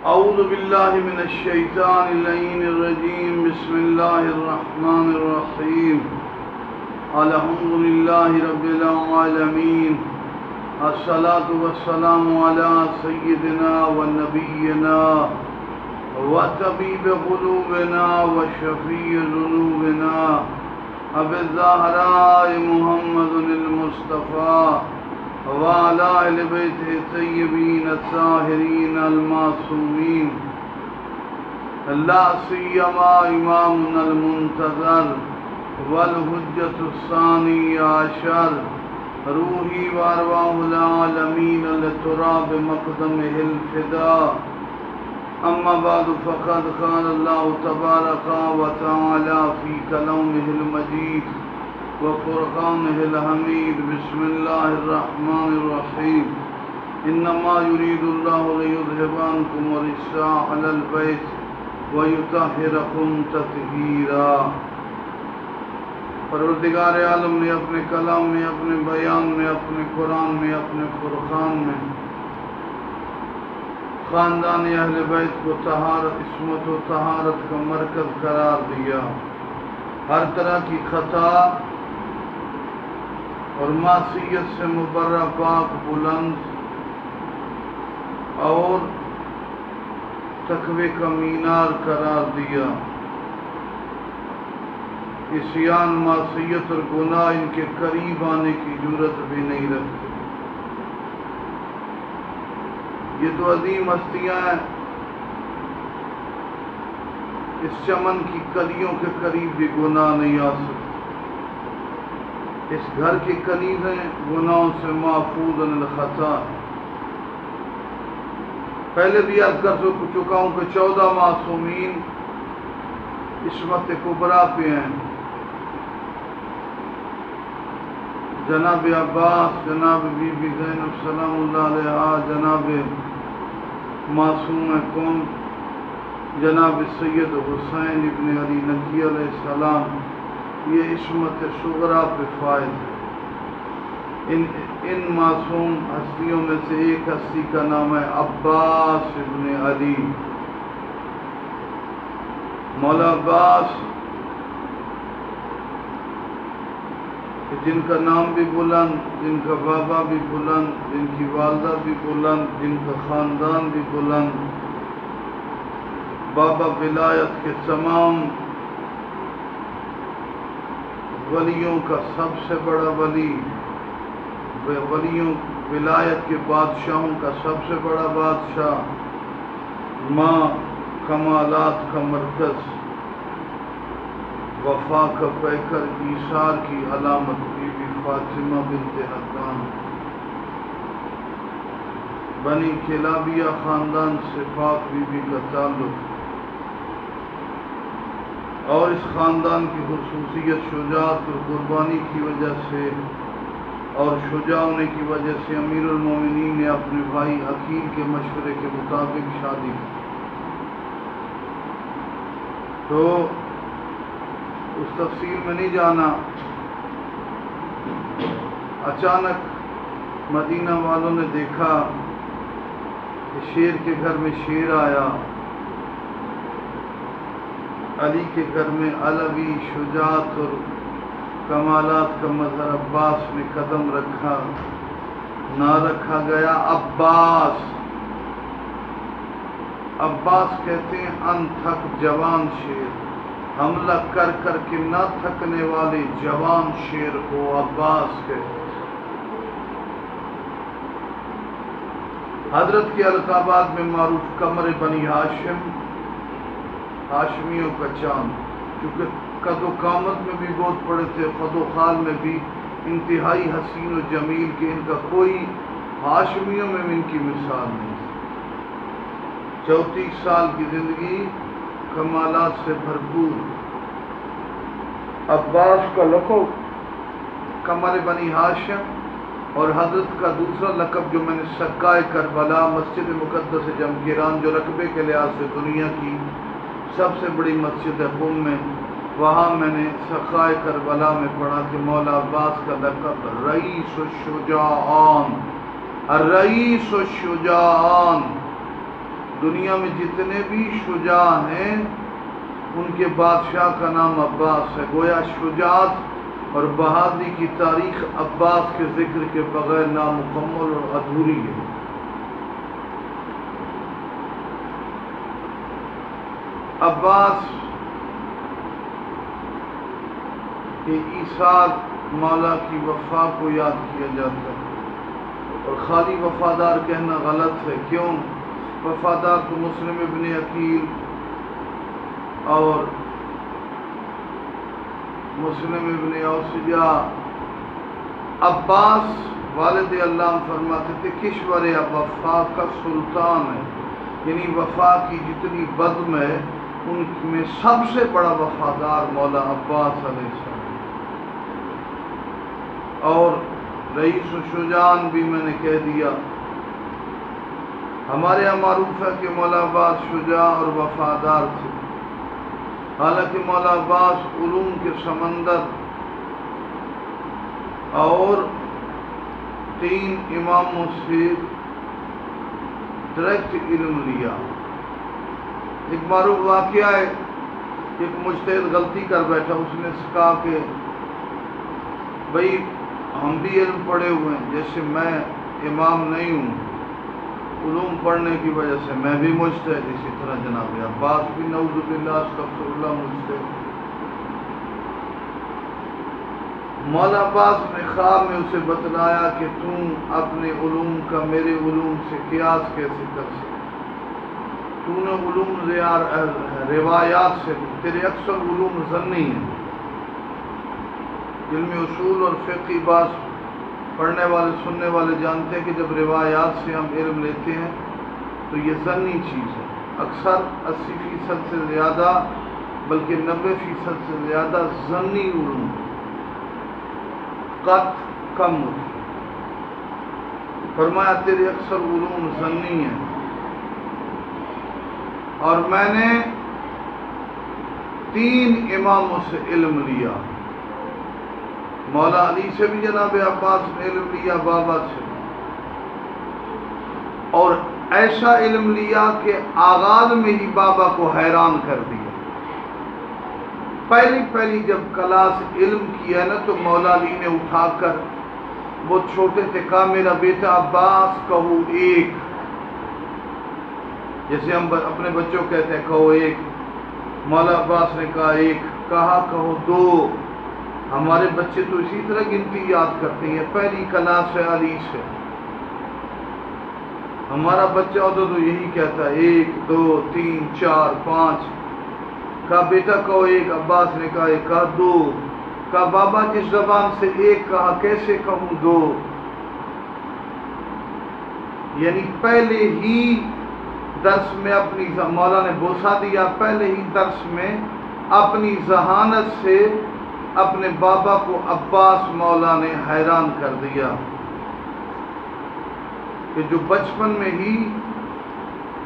اعوذ باللہ من الشیطان اللعین الرجیم بسم اللہ الرحمن الرحیم الحمد للہ رب العالمین الصلاة والسلام علی سیدنا و نبینا و طبیب قلوبنا و شفیع ذنوبنا ابی الزہراء محمد المصطفیٰ وعلى آل بیتہ الطیبین الطاہرین المعصومین لا سیما امامنا المنتظر والحجۃ الثانی عشر روحی وارواح العالمین لتراب مقدمہ الفداء اما بعد فقد قال اللہ تبارک و تعالی فی کلامہ المجید وفرقانه الحمید بسم اللہ الرحمن الرحیم انما یرید اللہ لیذہب عنکم الرجس اہل البیت ویطہرکم تطہیرا۔ پروردگار عالم نے اپنے کلام میں، اپنے بیان میں، اپنے قرآن میں، اپنے فرقان میں خاندان اہل بیت کو طہارت، عصمت و طہارت کا مرکز قرار دیا۔ ہر طرح کی خطا اور معصیت سے مبرہ، پاک، بلند اور تقوی کا مینار قرار دیا۔ عصیان، معصیت اور گناہ ان کے قریب آنے کی جرات بھی نہیں رکھتے۔ یہ تو عظیم ہستیاں ہیں، اس چمن کی کلیوں کے قریب بھی گناہ نہیں آ سکتے۔ اس گھر کی کنیزیں گناہوں سے محفوظ عن الخطا۔ پہلے بھی عرض کر چکا ہوں کہ 14 معصومین عصمت کبریٰ پہ ہیں، جناب عباس، جناب بی بی زینب سلام اللہ علیہا، جناب معصوم کون جناب سید حسین ابن علی نقی علیہ السلام، یہ عصمت صغریٰ پہ فائز ہے۔ ان معصوم ہستیوں میں سے ایک ہستی کا نام ہے عباس ابن علی۔ مولا عباس جن کا نام بھی بلند، جن کا بابا بھی بلند، جن کی والدہ بھی بلند، جن کا خاندان بھی بلند، بابا ولایت کے تمام ولیوں کا سب سے بڑا ولی، ولیوں ولایت کے بادشاہوں کا سب سے بڑا بادشاہ، ماں کمالات کا مرکز، وفا کا پیکر، ایثار کی علامت، بی بی فاطمہ بنت حسان، بنی کلابیہ خاندان سے پاک بی بی کا تعلق، اور اس خاندان کی خصوصیت شجاعت اور قربانی کی وجہ سے اور شجاع ہونے کی وجہ سے امیر المومنین نے اپنے بھائی عقیل کے مشورے کے مطابق شادی کی۔ تو اس تفصیل میں نہیں جانا، اچانک مدینہ والوں نے دیکھا کہ شیر کے گھر میں شیر آیا، علی کے گھر میں علوی شجاعت اور کمالات کا مظہر عباس نے قدم رکھا، نہ رکھا گیا عباس۔ عباس کہتے ہیں انتھک جوان شیر، حملہ کر کر کے نہ تھکنے والے جوان شیر کو عباس کہتے ہیں۔ حضرت کے القابات میں معروف قمر بنی ہاشم، ہاشمیوں کا چاند، چونکہ قد و قامت میں بھی بہت بڑے تھے، خد و خال میں بھی انتہائی حسین و جمیل، کہ ان کا کوئی ہاشمیوں میں ان کی مثال نہیں۔ 34 سال کی زندگی کمالات سے بھرپور۔ عباس کا لقب قمر بنی ہاشم، اور حضرت کا دوسرا لقب جو میں نے سقائے کربلا، مسجد مقدس جمکیران جو رقبے کے لحاظ سے دنیا کی سب سے بڑی مسجد ہے قم میں، وہاں میں نے سقائے کربلا میں پڑھا کہ مولا عباس کا لقب رئیس الشجاعان، الرئیس الشجاعان، دنیا میں جتنے بھی شجاع ہیں ان کے بادشاہ کا نام عباس ہے. گویا شجاعت اور بہادری کی تاریخ عباس کے ذکر کے بغیر نامکمل اور ادھوری ہے. عباس کے ایثار مولا کی وفا کو یاد کیا جاتا ہے، اور خالی وفادار کہنا غلط ہے. کیوں؟ وفادار تو مسلم ابن عقیل اور مسلم ابن اوسجا. عباس والد اللہ فرماتے تھے کشور وفا کا سلطان ہے، یعنی وفا کی جتنی بزم ہے ان میں سب سے بڑا وفادار مولا عباس علیہ السلام. اور رئیس الشجان بھی میں نے کہہ دیا. ہمارے یہاں معروف ہے کہ مولا عباس شجاع اور وفادار تھے. حالانکہ مولا عباس علوم کے سمندر اور 3 اماموں سے ڈائریکٹ علم لیا. ایک معروف واقعہ ہے، ایک مجتہد غلطی کر بیٹھا. اس نے کہا کہ بھئی ہم بھی علم پڑھے ہوئے ہیں، جیسے میں امام نہیں ہوں علوم پڑھنے کی وجہ سے میں بھی مجتہد، اسی طرح جناب عباس بھی نعوذ باللہ استغفر اللہ مجتہد. مولا عباس نے خواب میں اسے بتلایا کہ تم اپنے علوم کا میرے علوم سے قیاس کیسے کر سکتے؟ تو نے علوم روایات سے، تیرے اکثر علوم ظنی ہیں. علم اصول اور فقہی بات پڑھنے والے سننے والے جانتے ہیں کہ جب روایات سے ہم علم لیتے ہیں تو یہ ظنی چیز ہے. اکثر 80% سے زیادہ بلکہ 90% سے زیادہ ظنی علوم قط کم ہوتی. فرمایا تیرے اکثر علوم ظنی ہیں، اور میں نے 3 اماموں سے علم لیا. مولا علی سے بھی جناب عباس نے علم لیا، بابا سے، اور ایسا علم لیا کہ آغاز میں ہی بابا کو حیران کر دیا. پہلی جب کلاس علم کیا نا تو مولا علی نے اٹھا کر، وہ چھوٹے تھے، کہا میرا بیٹا عباس کہو ایک، جیسے ہم اپنے بچوں کہتے ہیں کہو ایک. مولا عباس نے کہا ایک، کہا کہو 2. ہمارے بچے تو اسی طرح گنتی یاد کرتے ہیں، پہلی کلاس ہے علی سے. ہمارا بچہ ہوتا تو یہی کہتا ہے 1 2 3 4 5. کہا بیٹا کہو ایک. عباس نے کہا ایک. کہا 2. کہا بابا جس زبان سے ایک کہا کیسے کہوں 2؟ یعنی پہلے ہی درس میں اپنی، مولا نے بوسا دیا، پہلے ہی درس میں اپنی ذہانت سے اپنے بابا کو عباس مولا نے حیران کر دیا کہ جو بچپن میں ہی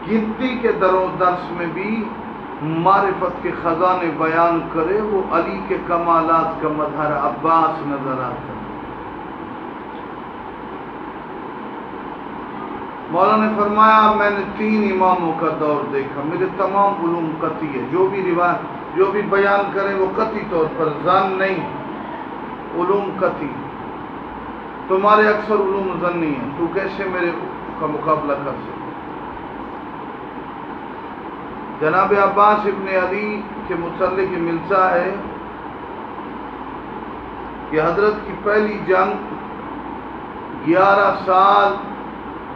گنتی کے درس میں بھی معرفت کے خزانے بیان کرے، وہ علی کے کمالات کا مظہر عباس نظر آتا ہے. مولا نے فرمایا میں نے 3 اماموں کا دور دیکھا، میرے تمام علوم قطعی ہے، جو بھی روایت جو بھی بیان کریں وہ قطعی طور پر، ظن نہیں، علوم قطعی. تمہارے اکثر علوم ظنی ہیں، تو کیسے میرے کا مقابلہ کر سکتے؟ جناب عباس ابن علی کے متعلق ملتا ہے کہ حضرت کی پہلی جنگ 11 سال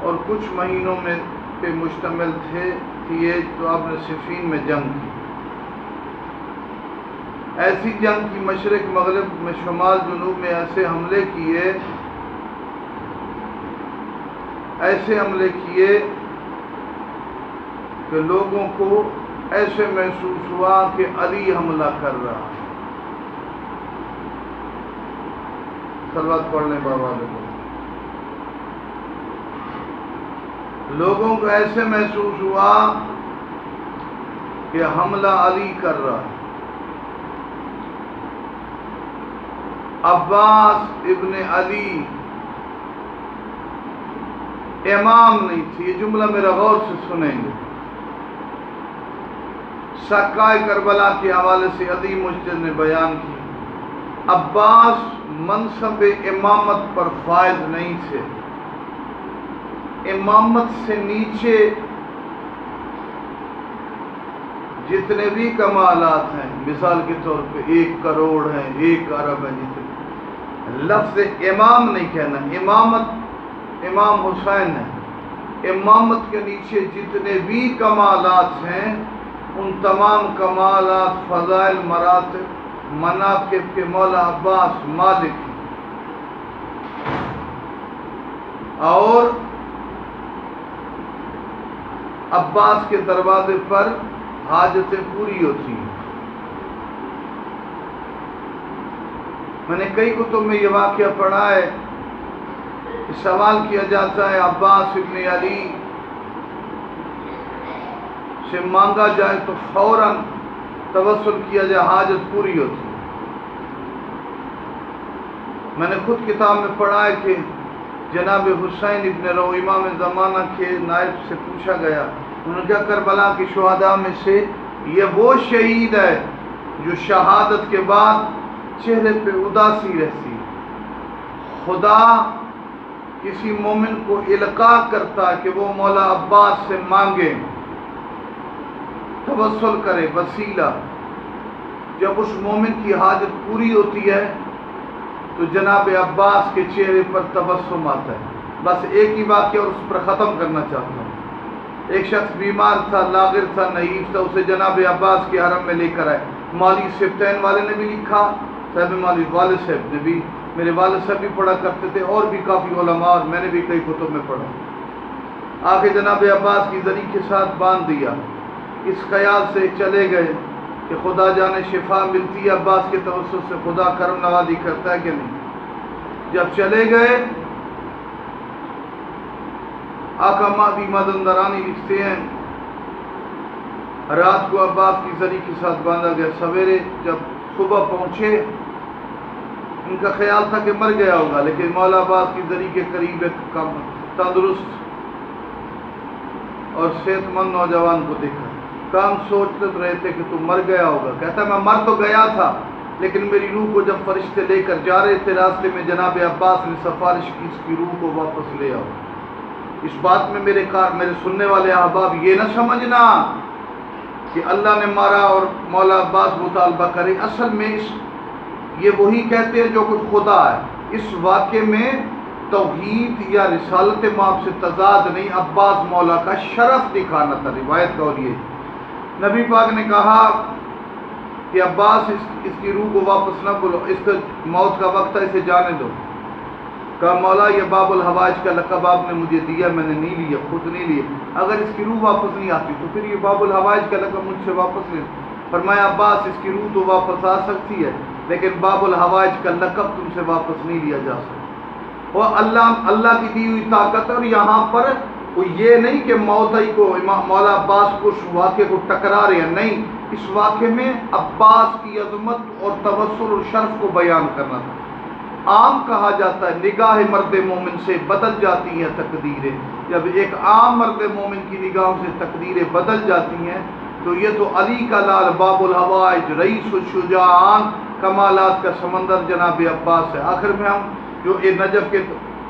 اور کچھ مہینوں میں پہ مشتمل تھی. تو آپ نے صفین میں جنگ کی. ایسی جنگ کی مشرق مغرب میں شمال جنوب میں ایسے حملے کیے کہ لوگوں کو ایسے محسوس ہوا کہ علی حملہ کر رہا. صلوات پڑھ لیں بابا لوگوں. لوگوں کو ایسے محسوس ہوا کہ حملہ علی کر رہا ہے. عباس ابن علی امام نہیں تھے. یہ جملہ میرا غور سے سنیں گے. سکائے کربلا کے حوالے سے عظیم مجتہد نے بیان کی، عباس منصب امامت پر فائز نہیں تھے، امامت سے نیچے جتنے بھی کمالات ہیں، مثال کے طور پہ 1 کروڑ ہیں، 1 ارب ہیں، جتنے لفظ امام نہیں کہنا، امامت امام حسین ہے، امامت کے نیچے جتنے بھی کمالات ہیں ان تمام کمالات، فضائل، مراتب، مناقب کے مولا عباس مالک ہیں، اور عباس کے دروازے پر حاجتیں پوری ہوتی ہیں۔ میں نے کئی کتب میں یہ واقعہ پڑھا ہے، سوال کیا جاتا ہے عباس ابن علی سے مانگا جائے تو فوراً توسل کیا جائے، حاجت پوری ہوتی ہے۔ میں نے خود کتاب میں پڑھا ہے کہ جناب حسین ابن رو امام زمانہ کے نائب سے پوچھا گیا، انہوں نے کہا کربلا کے شہداء میں سے یہ وہ شہید ہے جو شہادت کے بعد چہرے پہ اداسی رہتی، خدا کسی مومن کو القاء کرتا ہے کہ وہ مولا عباس سے مانگے، توسل کرے، وسیلہ۔ جب اس مومن کی حاجت پوری ہوتی ہے تو جناب عباس کے چہرے پر تبسم آتا ہے۔ بس ایک ہی واقعہ اور اس پر ختم کرنا چاہتا ہوں۔ ایک شخص بیمار تھا، لاغر تھا، نحیف تھا، اسے جناب عباس کے حرم میں لے کر آئے۔ مالی سبتین والے نے بھی لکھا، صاحب مالی والد صاحب نے بھی، میرے والد صاحب بھی پڑھا کرتے تھے، اور بھی کافی علماء، اور میں نے بھی کئی کتب میں پڑھا۔ آگے جناب عباس کی زری کے ساتھ باندھ دیا، اس خیال سے چلے گئے کہ خدا جانے شفا ملتی ہے عباس کے توسل سے، خدا کرم نوازی کرتا ہے کہ نہیں۔ جب چلے گئے، آقا مہدی مدندرانی لکھتے ہیں رات کو عباس کی زری کے ساتھ باندھا گیا، سویرے جب صبح پہنچے ان کا خیال تھا کہ مر گیا ہوگا، لیکن مولا عباس کی زری کے قریب ایک تندرست اور صحت مند نوجوان کو دیکھا۔ کام سوچ رہے تھے کہ تم مر گیا ہوگا، کہتا میں مر تو گیا تھا، لیکن میری روح کو جب فرشتے لے کر جا رہے تھے راستے میں جناب عباس نے سفارش کی اس کی روح کو واپس لے آؤ۔ اس بات میں میرے سننے والے احباب یہ نہ سمجھنا کہ اللہ نے مارا اور مولا عباس مطالبہ کرے، اصل میں یہ وہی کہتے ہیں جو کچھ خدا ہے۔ اس واقعے میں توحید یا رسالت مآب سے تضاد نہیں، عباس مولا کا شرف دکھانا تھا۔ روایت کا اور یہ نبی پاک نے کہا کہ عباس اس کی روح کو واپس نہ بولو، اس کا موت کا وقت ہے، اسے جانے دو۔ کہا مولا یہ باب الحوائج کا لقب آپ نے مجھے دیا، میں نے نہیں لیا، خود نہیں لیا، اگر اس کی روح واپس نہیں آتی تو پھر یہ باب الحوائج کا لقب مجھ سے واپس لے۔ فرمایا عباس اس کی روح تو واپس آ سکتی ہے، لیکن باب الحوائج کا لقب تم سے واپس نہیں لیا جا سکتا۔ وہ اللہ کی دی ہوئی طاقت ہے، اور یہاں پر وہ یہ نہیں کہ موتعی کو مولا عباس کو اس واقعے کو ٹکرا رہے ہیں، نہیں، اس واقعے میں عباس کی عظمت اور توسل اور شرف کو بیان کرنا تھا۔ عام کہا جاتا ہے نگاہ مرد مومن سے بدل جاتی ہیں تقدیریں، جب ایک عام مرد مومن کی نگاہوں سے تقدیریں بدل جاتی ہیں تو یہ تو علی کا لال باب الحوائج رئیس الشجاعان کمالات کا سمندر جناب عباس ہے۔ آخر میں ہم جو نجف کے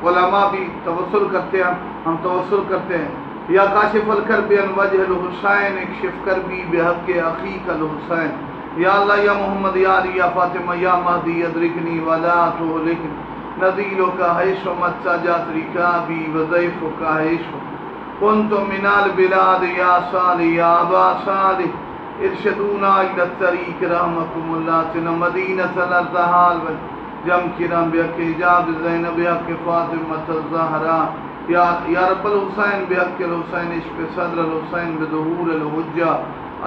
علماء بھی توسل کرتے ہیں، ہم توسل کرتے ہیں یا کاشف الکرب عن وجہ الحسین اکشف کربی بحق اخیک الحسین، یا اللہ یا محمد یا علی یا فاطمہ یا مہدی ادرکنی ولا تہلکنی، نذیل کا حیش و متسجات رکابی وضیف کا حیش کنت من البلاد یا صالح یا ابا صالح ارشدونا الی الطریق رحمکم اللہ تن مدینہ الارتحال جم کرام بحق حجاب زینب بحق فاطمہ الزہرا، یا رب الحسین بحق الحسین عشق صدر الحسین بظہور الحجہ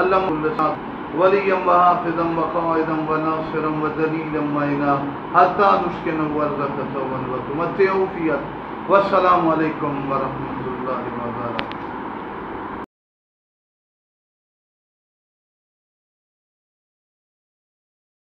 علم اللسان ولیم وحافظم وقائدم وناصرم ودلیلم وعنا حتی نشکن ورزق توبن وتمتعو فیت۔ والسلام علیکم ورحمۃ اللہ وبرکاتہ۔